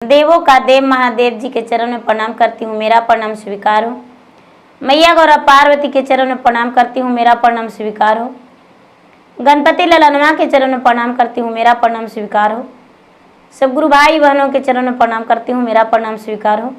देवों का देव महादेव जी के चरण में प्रणाम करती हूँ, मेरा प्रणाम स्वीकार हो। मैया गौरा पार्वती के चरण में प्रणाम करती हूँ, मेरा प्रणाम स्वीकार हो। गणपति ललनवा के चरण में प्रणाम करती हूँ, मेरा प्रणाम स्वीकार हो। सब गुरु भाई बहनों के चरण में प्रणाम करती हूँ, मेरा प्रणाम स्वीकार हो।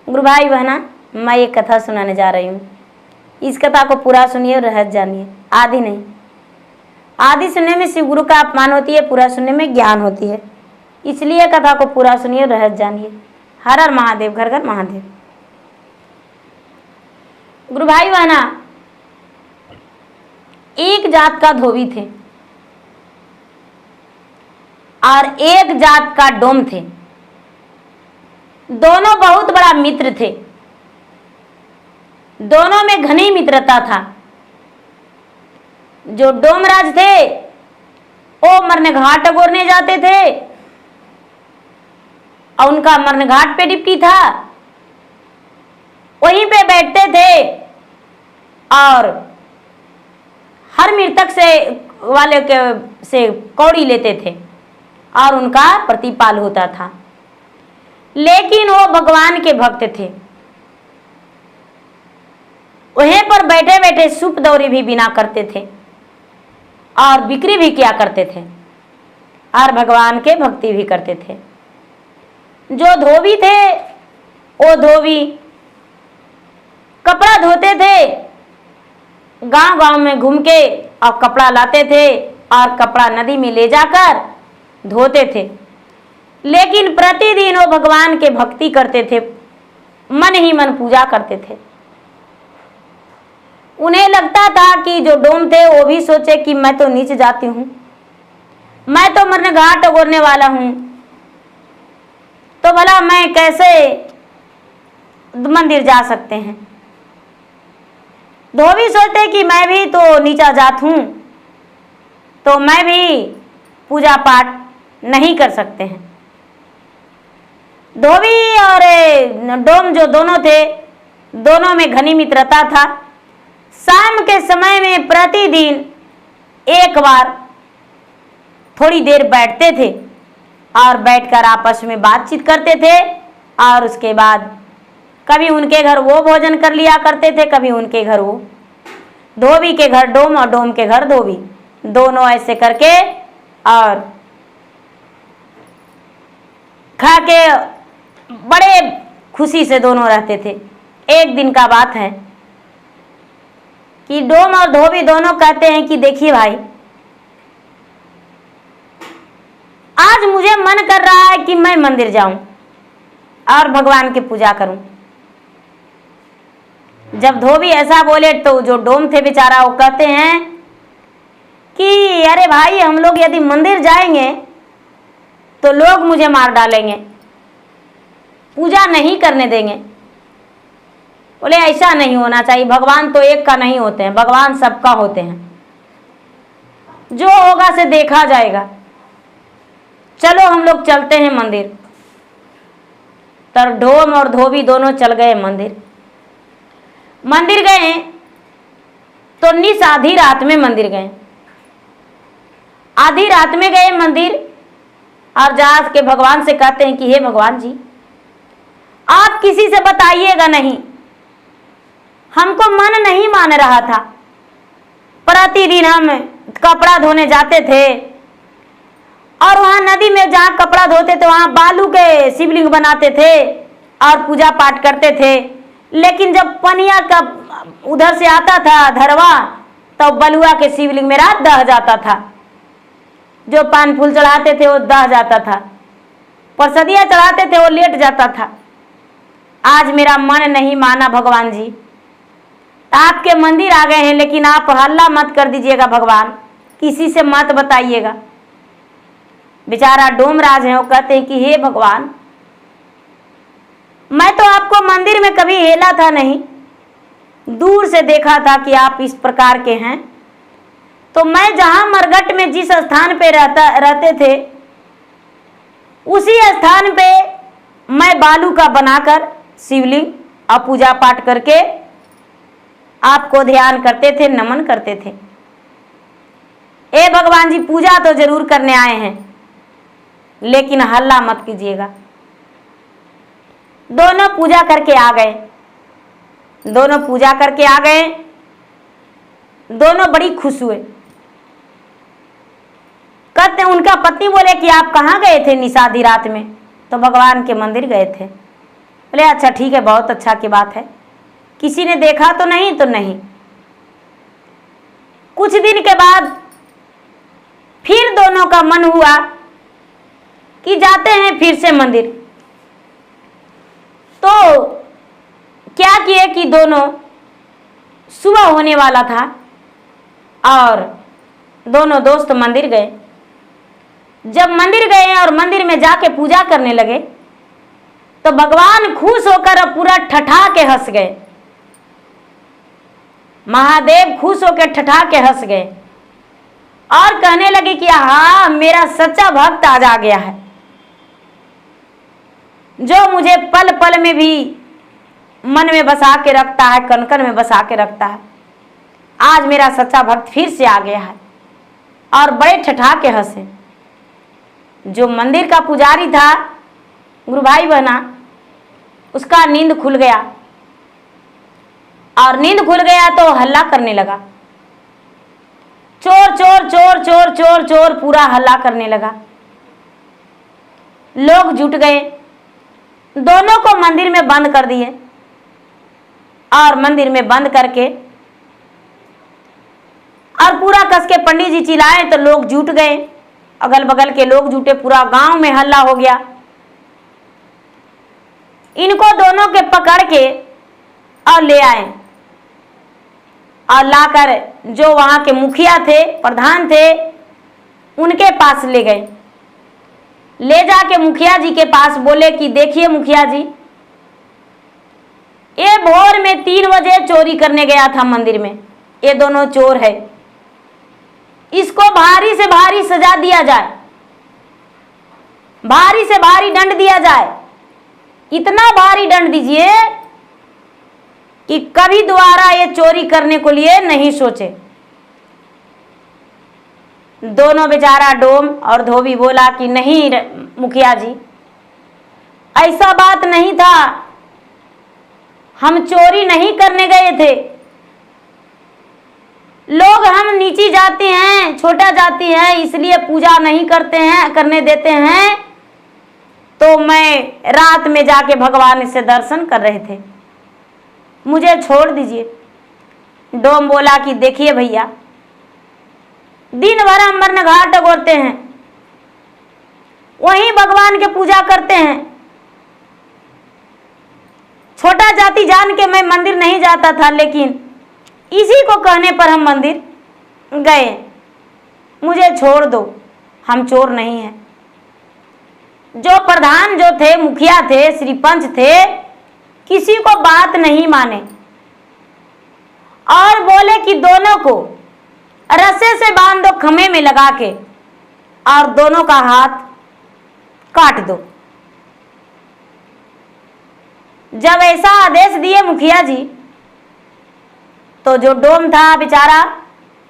गुरु भाई बहना, मैं एक कथा सुनाने जा रही हूँ। इस कथा को पूरा सुनिए और रहस्य जानिए, आधी नहीं। आधी सुनने में शिव गुरु का अपमान होती है, पूरा सुनने में ज्ञान होती है। इसलिए कथा को पूरा सुनिए और रहस्य जानिए। हर हर महादेव, घर घर महादेव। गुरु भाई बहना, एक जात का धोबी थे और एक जात का डोम थे। दोनों बहुत बड़ा मित्र थे, दोनों में घनी मित्रता था। जो डोमराज थे वो मरने घाट गोरने जाते थे और उनका मरने घाट पे डिप्टी था, वहीं पे बैठते थे और हर मृतक से वाले के से कौड़ी लेते थे और उनका प्रतिपाल होता था। लेकिन वो भगवान के भक्त थे, वहीं पर बैठे बैठे सूप दौरी भी बिना करते थे और बिक्री भी किया करते थे और भगवान के भक्ति भी करते थे। जो धोबी थे वो धोबी कपड़ा धोते थे, गांव गांव में घूम के और कपड़ा लाते थे और कपड़ा नदी में ले जाकर धोते थे। लेकिन प्रतिदिन वो भगवान के भक्ति करते थे, मन ही मन पूजा करते थे। उन्हें लगता था कि जो डोम थे वो भी सोचे कि मैं तो नीचे जाती हूँ, मैं तो मरने घाट गोरने वाला हूँ, तो भला मैं कैसे मंदिर जा सकते हैं। धोबी सोचते कि मैं भी तो नीचा जात हूँ, तो मैं भी पूजा पाठ नहीं कर सकते हैं। धोबी और डोम जो दोनों थे, दोनों में घनी मित्रता था। शाम के समय में प्रतिदिन एक बार थोड़ी देर बैठते थे और बैठकर आपस में बातचीत करते थे और उसके बाद कभी उनके घर वो भोजन कर लिया करते थे, कभी उनके घर वो। धोबी के घर डोम और डोम के घर धोबी, दोनों ऐसे करके और खा के बड़े खुशी से दोनों रहते थे। एक दिन का बात है कि डोम और धोबी दोनों कहते हैं कि देखिए भाई, आज मुझे मन कर रहा है कि मैं मंदिर जाऊं और भगवान की पूजा करूं। जब धोबी ऐसा बोले तो जो डोम थे बेचारा, वो कहते हैं कि अरे भाई, हम लोग यदि मंदिर जाएंगे तो लोग मुझे मार डालेंगे, पूजा नहीं करने देंगे। बोले ऐसा नहीं होना चाहिए, भगवान तो एक का नहीं होते हैं, भगवान सबका होते हैं, जो होगा से देखा जाएगा। चलो हम लोग चलते हैं मंदिर। तब डोम और धोबी दोनों चल गए मंदिर। मंदिर गए तो निस आधी रात में मंदिर गए। आधी रात में गए मंदिर और जा के भगवान से कहते हैं कि हे भगवान जी, आप किसी से बताइएगा नहीं, हमको मन नहीं मान रहा था। प्रतिदिन हम कपड़ा धोने जाते थे और वहां नदी में जहां कपड़ा धोते थे वहां बालू के शिवलिंग बनाते थे और पूजा पाठ करते थे। लेकिन जब पनिया का उधर से आता था धरवा, तब बलुआ के शिवलिंग मेरा दह जाता था। जो पान फूल चढ़ाते थे वो दह जाता था, प्रसादियाँ चढ़ाते थे वो लेट जाता था। आज मेरा मन नहीं माना भगवान जी, आपके मंदिर आ गए हैं, लेकिन आप हल्ला मत कर दीजिएगा भगवान, किसी से मत बताइएगा। बेचारा डोमराज है, वो कहते हैं कि हे भगवान, मैं तो आपको मंदिर में कभी हेला था नहीं, दूर से देखा था कि आप इस प्रकार के हैं। तो मैं जहां मरघट में जिस स्थान पे रहते थे, उसी स्थान पे मैं बालू का बनाकर शिवलिंग और पूजा पाठ करके आपको ध्यान करते थे, नमन करते थे। ए भगवान जी, पूजा तो जरूर करने आए हैं, लेकिन हल्ला मत कीजिएगा। दोनों पूजा करके आ गए। दोनों पूजा करके आ गए, दोनों बड़ी खुश हुए। कहते उनका पत्नी बोले कि आप कहाँ गए थे निशादी रात में? तो भगवान के मंदिर गए थे। बोले अच्छा ठीक है, बहुत अच्छा की बात है। किसी ने देखा तो नहीं? तो नहीं। कुछ दिन के बाद फिर दोनों का मन हुआ कि जाते हैं फिर से मंदिर। तो क्या किए कि दोनों, सुबह होने वाला था और दोनों दोस्त मंदिर गए। जब मंदिर गए और मंदिर में जाके पूजा करने लगे तो भगवान खुश होकर पूरा ठठा के हंस गए। महादेव खुश होकर ठठा के हंस गए और कहने लगे कि हाँ, मेरा सच्चा भक्त आज आ गया है, जो मुझे पल पल में भी मन में बसा के रखता है, कण कण में बसा के रखता है। आज मेरा सच्चा भक्त फिर से आ गया है। और बड़े ठठा के हंसे। जो मंदिर का पुजारी था, गुरु भाई बहना, उसका नींद खुल गया और नींद खुल गया तो हल्ला करने लगा, चोर चोर चोर चोर चोर चोर, पूरा हल्ला करने लगा। लोग जुट गए, दोनों को मंदिर में बंद कर दिए और मंदिर में बंद करके और पूरा कस के पंडित जी चिल्लाए तो लोग जुट गए, अगल बगल के लोग जुटे, पूरा गांव में हल्ला हो गया। इनको दोनों के पकड़ के और ले आए और लाकर जो वहां के मुखिया थे, प्रधान थे, उनके पास ले गए। ले जाके मुखिया जी के पास बोले कि देखिए मुखिया जी, ये भोर में 3 बजे चोरी करने गया था मंदिर में, ये दोनों चोर है, इसको भारी से भारी सजा दिया जाए, भारी से भारी दंड दिया जाए। इतना भारी दंड दीजिए कि कभी दोबारा ये चोरी करने को लिए नहीं सोचे। दोनों बेचारा डोम और धोबी बोला कि नहीं मुखिया जी, ऐसा बात नहीं था, हम चोरी नहीं करने गए थे। लोग हम नीची जाति हैं, छोटा जाति है, इसलिए पूजा नहीं करते हैं, करने देते हैं, तो मैं रात में जाके भगवान से दर्शन कर रहे थे, मुझे छोड़ दीजिए। डोम बोला कि देखिए भैया, दिन भर हम मरन घाट अगोरते हैं, वहीं भगवान के पूजा करते हैं, छोटा जाति जान के मैं मंदिर नहीं जाता था, लेकिन इसी को कहने पर हम मंदिर गए, मुझे छोड़ दो, हम चोर नहीं हैं। जो प्रधान जो थे, मुखिया थे, श्रीपंच थे, किसी को बात नहीं माने और बोले कि दोनों को रस्से से बांध दो खम्भे में लगा के और दोनों का हाथ काट दो। जब ऐसा आदेश दिए मुखिया जी, तो जो डोम था बेचारा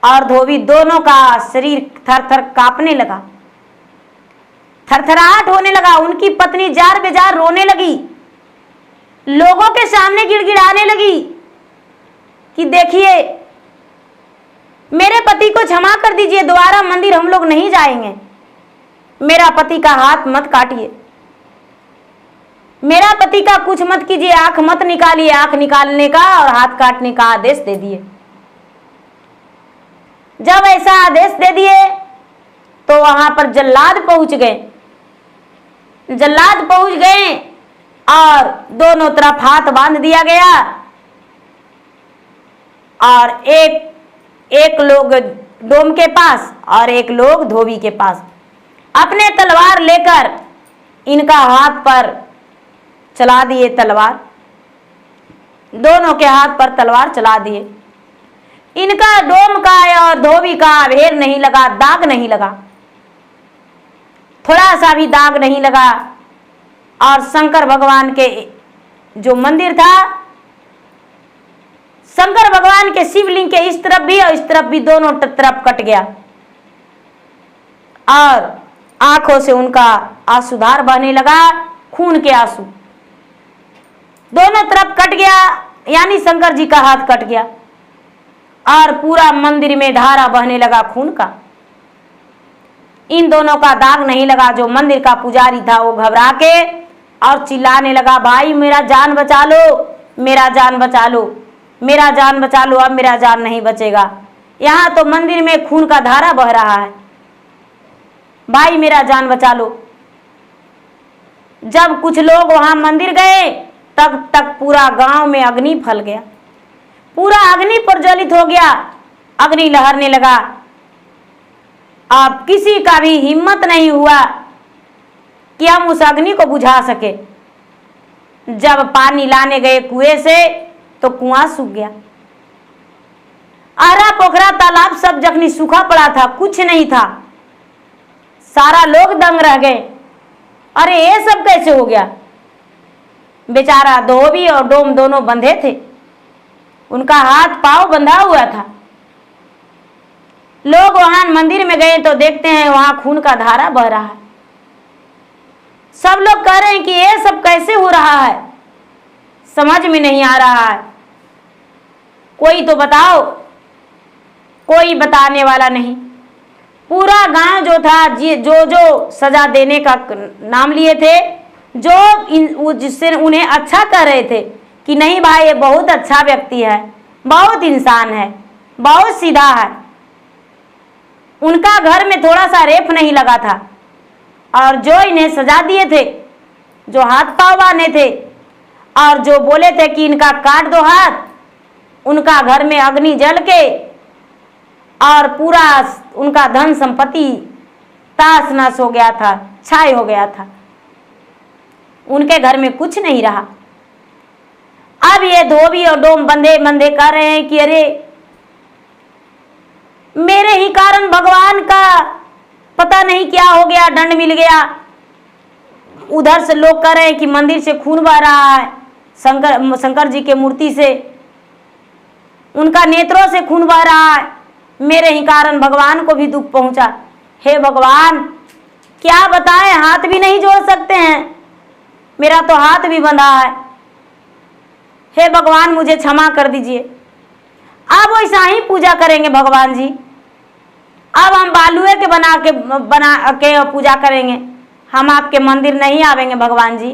और धोबी, दोनों का शरीर थर थर कांपने लगा, थरथराहट होने लगा। उनकी पत्नी जार बेजार रोने लगी, लोगों के सामने गिड़गिड़ाने लगी कि देखिए मेरे पति को क्षमा कर दीजिए, दोबारा मंदिर हम लोग नहीं जाएंगे, मेरा पति का हाथ मत काटिए, मेरा पति का कुछ मत कीजिए, आंख मत निकालिए, आंख निकालने का और हाथ काटने का आदेश दे दिए। जब ऐसा आदेश दे दिए तो वहां पर जल्लाद पहुंच गए। जल्लाद पहुंच गए और दोनों तरफ हाथ बांध दिया गया और एक लोग डोम के पास और एक लोग धोबी के पास अपने तलवार लेकर इनका हाथ पर चला दिए। तलवार दोनों के हाथ पर तलवार चला दिए। इनका डोम का और धोबी का ढेर नहीं लगा, दाग नहीं लगा, थोड़ा सा भी दाग नहीं लगा। और शंकर भगवान के जो मंदिर था, शंकर भगवान के शिवलिंग के इस तरफ भी और इस तरफ भी, दोनों तरफ कट गया और आंखों से उनका आंसुधार बहने लगा, खून के आंसू। दोनों तरफ कट गया, यानी शंकर जी का हाथ कट गया और पूरा मंदिर में धारा बहने लगा खून का। इन दोनों का दाग नहीं लगा। जो मंदिर का पुजारी था वो घबरा के और चिल्लाने लगा, भाई मेरा जान बचा लो, मेरा जान बचा लो, मेरा जान बचा लो, अब मेरा जान नहीं बचेगा। यहाँ तो मंदिर में खून का धारा बह रहा है, भाई मेरा जान बचा लो। जब कुछ लोग वहां मंदिर गए तब तक पूरा गांव में अग्नि फैल गया, पूरा अग्नि प्रज्वलित हो गया, अग्नि लहरने लगा। अब किसी का भी हिम्मत नहीं हुआ कि हम उस अग्नि को बुझा सके। जब पानी लाने गए कुएं से तो कुआं सूख गया। आरा पोखरा तालाब सब जखनी सूखा पड़ा था, कुछ नहीं था। सारा लोग दंग रह गए, अरे ये सब कैसे हो गया। बेचारा धोबी और डोम दोनों बंधे थे, उनका हाथ पांव बंधा हुआ था। लोग वहां मंदिर में गए तो देखते हैं वहां खून का धारा बह रहा है। सब लोग कह रहे हैं कि ये सब कैसे हो रहा है, समझ में नहीं आ रहा है, कोई तो बताओ। कोई बताने वाला नहीं। पूरा गांव जो था, जो जो सजा देने का नाम लिए थे, जो जिससे उन्हें अच्छा कह रहे थे कि नहीं भाई ये बहुत अच्छा व्यक्ति है, बहुत इंसान है, बहुत सीधा है, उनका घर में थोड़ा सा रेप नहीं लगा था। और जो इन्हें सजा दिए थे, जो हाथ पांव बांधे थे और जो बोले थे कि इनका काट दो हाथ, उनका घर में अग्नि जल के और पूरा उनका धन संपत्ति तास नस हो गया था, छाय हो गया था, उनके घर में कुछ नहीं रहा। अब ये धोबी और डोम बंधे बंधे कर रहे हैं कि अरे मेरे ही कारण भगवान का पता नहीं क्या हो गया, दंड मिल गया। उधर से लोग कह रहे हैं कि मंदिर से खून बह रहा है, शंकर जी के मूर्ति से, उनका नेत्रों से खून बह रहा है, मेरे ही कारण भगवान को भी दुख पहुंचा। हे भगवान क्या बताएं, हाथ भी नहीं जोड़ सकते हैं, मेरा तो हाथ भी बंधा है। हे भगवान मुझे क्षमा कर दीजिए। अब वैसा ही पूजा करेंगे भगवान जी, अब हम बालुए के बना के पूजा करेंगे, हम आपके मंदिर नहीं आवेंगे भगवान जी।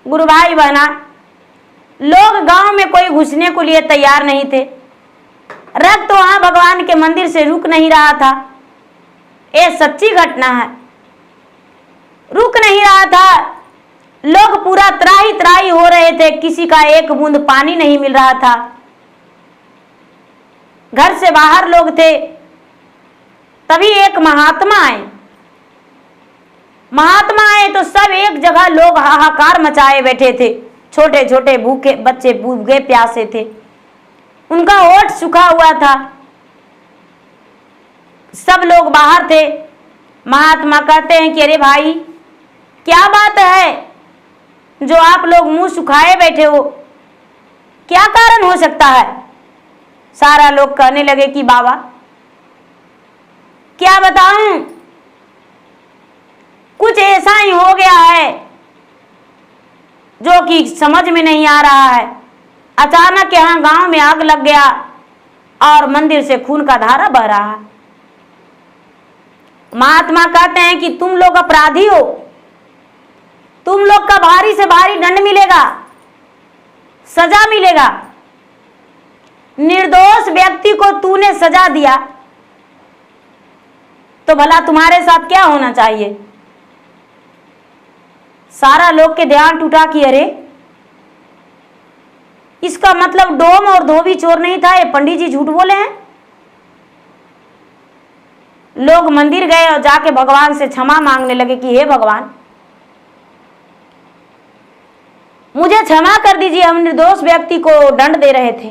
गुरु भाई बहना, लोग गांव में कोई घुसने को लिए तैयार नहीं थे। रक्त वहां भगवान के मंदिर से रुक नहीं रहा था, ये सच्ची घटना है, रुक नहीं रहा था। लोग पूरा त्राही त्राही हो रहे थे, किसी का एक बूंद पानी नहीं मिल रहा था। घर से बाहर लोग थे। तभी एक महात्मा आए। महात्मा आए तो सब एक जगह लोग हाहाकार मचाए बैठे थे। छोटे छोटे भूखे बच्चे, भूखे प्यासे थे, उनका होठ सूखा हुआ था। सब लोग बाहर थे। महात्मा कहते हैं कि अरे भाई क्या बात है जो आप लोग मुंह सुखाए बैठे हो, क्या कारण हो सकता है। सारा लोग कहने लगे कि बाबा क्या बताऊं, कुछ ऐसा ही हो गया है जो कि समझ में नहीं आ रहा है। अचानक यहाँ गांव में आग लग गया और मंदिर से खून का धारा बह रहा है। महात्मा कहते हैं कि तुम लोग अपराधी हो, तुम लोग का भारी से भारी दंड मिलेगा, सजा मिलेगा। निर्दोष व्यक्ति को तूने सजा दिया तो भला तुम्हारे साथ क्या होना चाहिए। सारा लोग के ध्यान टूटा कि अरे इसका मतलब डोम और धोबी चोर नहीं था, ये पंडित जी झूठ बोले हैं। लोग मंदिर गए और जाके भगवान से क्षमा मांगने लगे कि हे भगवान मुझे क्षमा कर दीजिए, हम निर्दोष व्यक्ति को दंड दे रहे थे,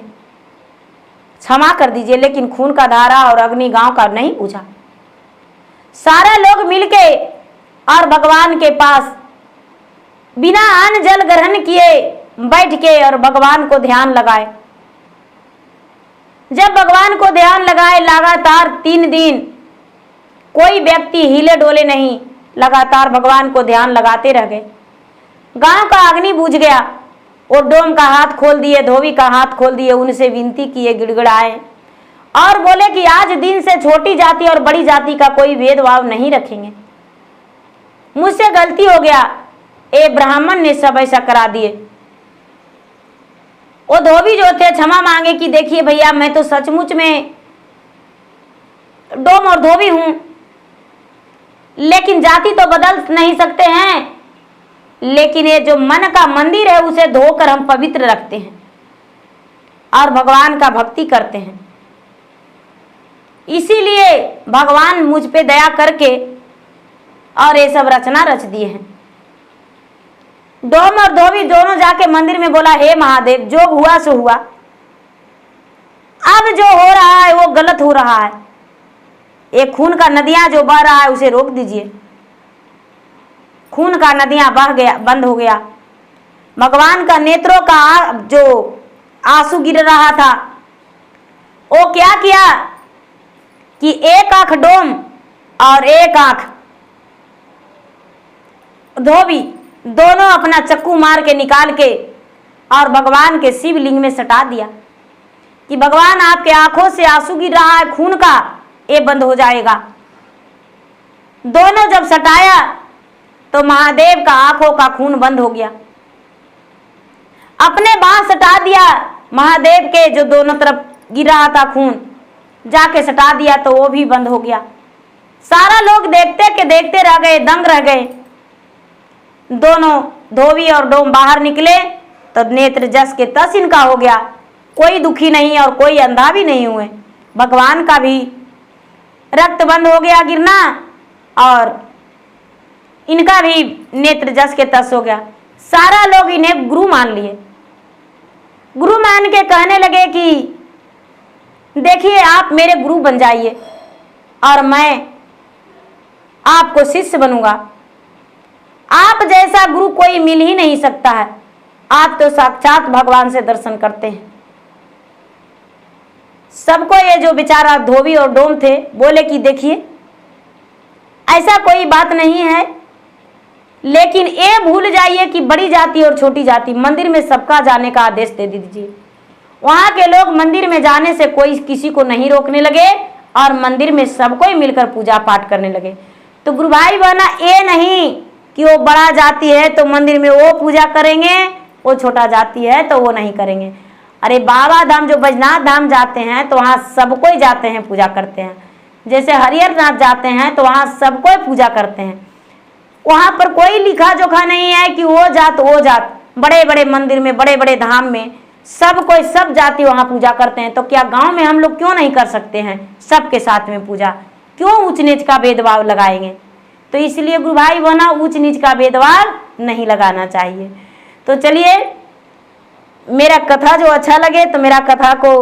क्षमा कर दीजिए, लेकिन खून का धारा और अग्नि गांव का नहीं पूछा। सारे लोग मिलके और भगवान के पास बिना अन्न जल ग्रहण किए बैठ के और भगवान को ध्यान लगाए। जब भगवान को ध्यान लगाए लगातार 3 दिन कोई व्यक्ति हिले डोले नहीं, लगातार भगवान को ध्यान लगाते रह गए। गांव का अग्नि बुझ गया। वो डोम का हाथ खोल दिए, धोबी का हाथ खोल दिए, उनसे विनती किए, गिड़गिड़ाए और बोले कि आज दिन से छोटी जाति और बड़ी जाति का कोई भेदभाव नहीं रखेंगे। मुझसे गलती हो गया, ए ब्राह्मण ने सब ऐसा करा दिए। वो धोबी जो थे क्षमा मांगे कि देखिए भैया, मैं तो सचमुच में डोम और धोबी हूं, लेकिन जाति तो बदल नहीं सकते हैं, लेकिन ये जो मन का मंदिर है उसे धोकर हम पवित्र रखते हैं और भगवान का भक्ति करते हैं। इसीलिए भगवान मुझ पे दया करके और ये सब रचना रच दिए हैं। डोम और धोबी दोनों जाके मंदिर में बोला, हे महादेव, जो हुआ सो हुआ, अब जो हो रहा है वो गलत हो रहा है। एक खून का नदियां जो बह रहा है उसे रोक दीजिए। खून का नदियां बह गया, बंद हो गया। भगवान का नेत्रों का जो आंसू गिर रहा था, वो क्या किया कि एक आंख डोम और एक आंख धोबी दोनों अपना चक्कू मार के निकाल के और भगवान के शिवलिंग में सटा दिया कि भगवान आपके आंखों से आंसू गिर रहा है खून का, ये बंद हो जाएगा। दोनों जब सटाया तो महादेव का आंखों का खून बंद हो गया। अपने बांह सटा दिया, महादेव के जो दोनों तरफ गिर रहा था खून, जाके सटा दिया तो वो भी बंद हो गया। सारा लोग देखते के देखते रह गए, दंग रह गए। दोनों धोबी और डोम बाहर निकले तो नेत्र जस के तस इनका हो गया। कोई दुखी नहीं और कोई अंधा भी नहीं हुए। भगवान का भी रक्त बंद हो गया गिरना और इनका भी नेत्र जस के तस हो गया। सारा लोग इन्हें गुरु मान लिए। गुरु मान के कहने लगे कि देखिए, आप मेरे गुरु बन जाइए और मैं आपको शिष्य बनूंगा। आप जैसा गुरु कोई मिल ही नहीं सकता है। आप तो साक्षात भगवान से दर्शन करते हैं। सबको ये जो बेचारा धोबी और डोम थे बोले कि देखिए, ऐसा कोई बात नहीं है, लेकिन ये भूल जाइए कि बड़ी जाति और छोटी जाति, मंदिर में सबका जाने का आदेश दे दीजिए। वहां के लोग मंदिर में जाने से कोई किसी को नहीं रोकने लगे और मंदिर में सबको मिलकर पूजा पाठ करने लगे। तो गुरु भाई बहना, ये नहीं कि वो बड़ा जाति है तो मंदिर में वो पूजा करेंगे, वो छोटा जाति है तो वो नहीं करेंगे। अरे बाबा धाम जो बैजनाथ धाम जाते हैं तो वहाँ सबको जाते हैं, पूजा करते हैं। जैसे हरिहर नाथ जाते हैं तो वहाँ सबको पूजा करते हैं। वहाँ पर कोई लिखा जोखा नहीं है कि वो जात। बड़े बड़े मंदिर में, बड़े बड़े धाम में सब जाति वहाँ पूजा करते हैं। तो क्या गांव में हम लोग क्यों नहीं कर सकते हैं सबके साथ में पूजा? क्यों ऊंच नीच का भेदभाव लगाएंगे? तो इसलिए गुरु भाई बहना, ऊंच नीच का भेदभाव नहीं लगाना चाहिए। तो चलिए, मेरा कथा जो अच्छा लगे तो मेरा कथा को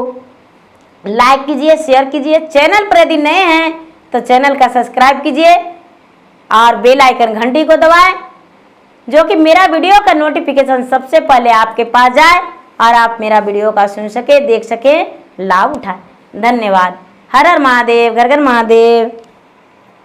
लाइक कीजिए, शेयर कीजिए। चैनल पर यदि नए हैं तो चैनल का सब्सक्राइब कीजिए और बेल आइकन घंटी को दबाएं, जो कि मेरा वीडियो का नोटिफिकेशन सबसे पहले आपके पास जाए और आप मेरा वीडियो का सुन सके, देख सके, लाभ उठाए। धन्यवाद। हर हर महादेव, घर घर महादेव।